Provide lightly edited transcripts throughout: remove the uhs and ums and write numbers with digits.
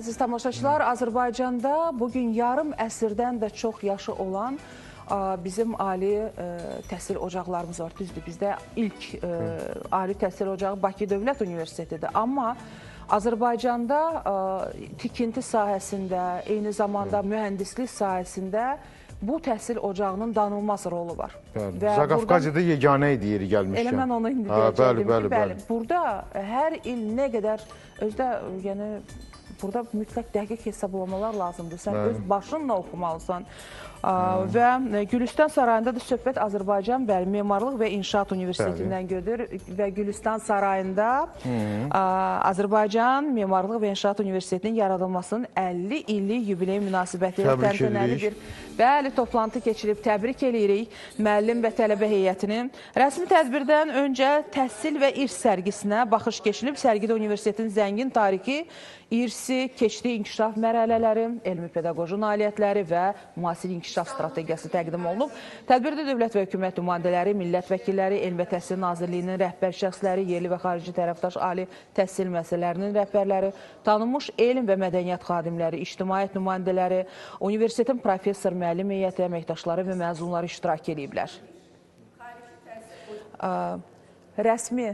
Əziz tamaşaçılar, Azərbaycanda bugün yarım əsrdən də çox yaşı olan bizim ali təhsil ocaqlarımız var. Düzdür, bizdə ilk ali təhsil ocağı Bakı Dövlət Universitetidir. Amma Azərbaycanda tikinti sahəsində, eyni zamanda mühəndislik sahəsində bu təhsil ocağının danılmaz rolu var. Zaqafqaziyada yeganə idi yeri gəlmişkən. Elə mən onu indi deyəcəkdim ki, bəli. Burada hər il nə qədər, özdə, yəni, burada mütləq dəqiq hesablamalar lazımdır. Sən öz başınla oxumalısan. Və Gülüstan Sarayında da söhbət Azərbaycan Memarlıq və İnşaat Universitetindən gedir və Gülüstan Sarayında Azərbaycan Memarlıq və İnşaat Universitetinin yaradılmasının 50 illik yubiley münasibətilə təntənəli bir toplantı keçirib. Təbrik edirik müəllim və tələbə heyətinin. Rəsmi tədbirdən öncə təhsil və irs sərgisinə baxış keçirilib. Sərgidə universitetin zəngin tarixi, irsi, keçdiyi inkişaf mərhələləri, elmi-pedaqoji nailiyyətləri və müasir inkişaf strategiyası təqdim olunub. Tədbirdə dövlət və hökumət nümayəndələri, millət vəkilləri, Elm və Təhsil Nazirliyinin rəhbər şəxsləri, yerli və xarici tərəfdaş ali təhsil məsələlərinin rəhbərləri, tanınmış elm və mədəniyyət xadimləri, ictimaiyyət nümayəndələri, universitetin professor, müəllim heyəti, əməkdaşları və məzunları iştirak ediblər. Rəsmi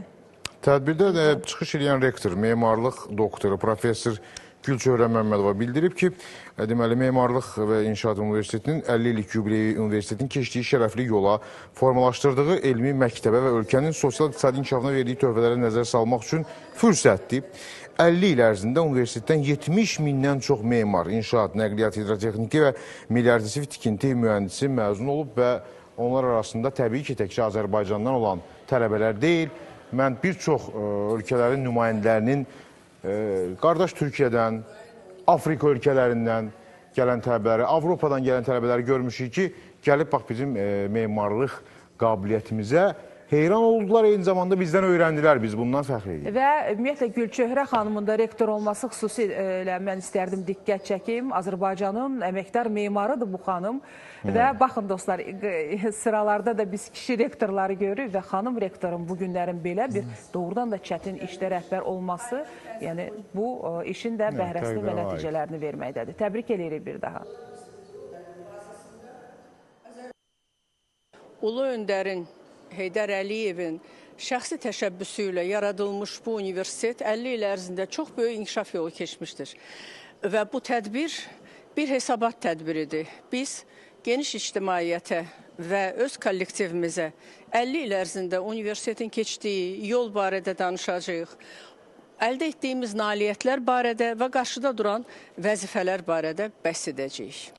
Tədbirdə çıxış edən rektor, memarlıq doktoru, professor Gülçöhrə Məmmədova bildirib ki, deməli, Memarlıq və İnşaat Universitetinin 50 illik yubileyi universitetin keçdiyi şərəfli yola, formalaşdırdığı elmi məktəbə və ölkənin sosial-iqtisadi inkişafına verdiyi töhfələrə nəzər salmaq üçün fürsətdir. 50 il ərzində universitetdən 70 mindən çox memar, inşaat, nəqliyyat, hidrotexniki və milyardisiv tikinti mühəndisi məzun olub və onlar arasında təbii ki, təkcə Azərbaycandan olan tələbələr deyil, mən bir çox ölkələrin nümayəndələrinin qardaş Türkiyədən, Afrika ölkələrindən gələn tələbələri, Avropadan gələn tələbələri görmüşük ki, gəlib bax bizim memarlıq qabiliyyətimizə heyran oldular, eyni zamanda bizdən öyrəndilər, biz bundan fəxr edirik. Və ümumiyyətlə Gülçöhrə xanımın da rektor olması xüsusilə mən istərdim diqqət çəkim. Azərbaycanın əməkdar memarıdır bu xanım. Və baxın dostlar, sıralarda da biz kişi rektorları görürük və xanım rektorun bu günlərin belə bir doğrudan da çətin işdə rəhbər olması, yəni bu işin də bəhrəsini və nəticələrini verməkdədir. Təbrik edirik bir daha. Ulu öndərin Heydər Əliyevin şəxsi təşəbbüsü ilə yaradılmış bu universitet 50 il ərzində çox böyük inkişaf yolu keçmişdir. Və bu tədbir bir hesabat tədbiridir. Biz geniş ictimaiyyətə və öz kollektivimizə 50 il ərzində universitetin keçdiyi yol barədə danışacağıq. Əldə etdiyimiz nailiyyətlər barədə və qarşıda duran vəzifələr barədə bəhs edəcəyik.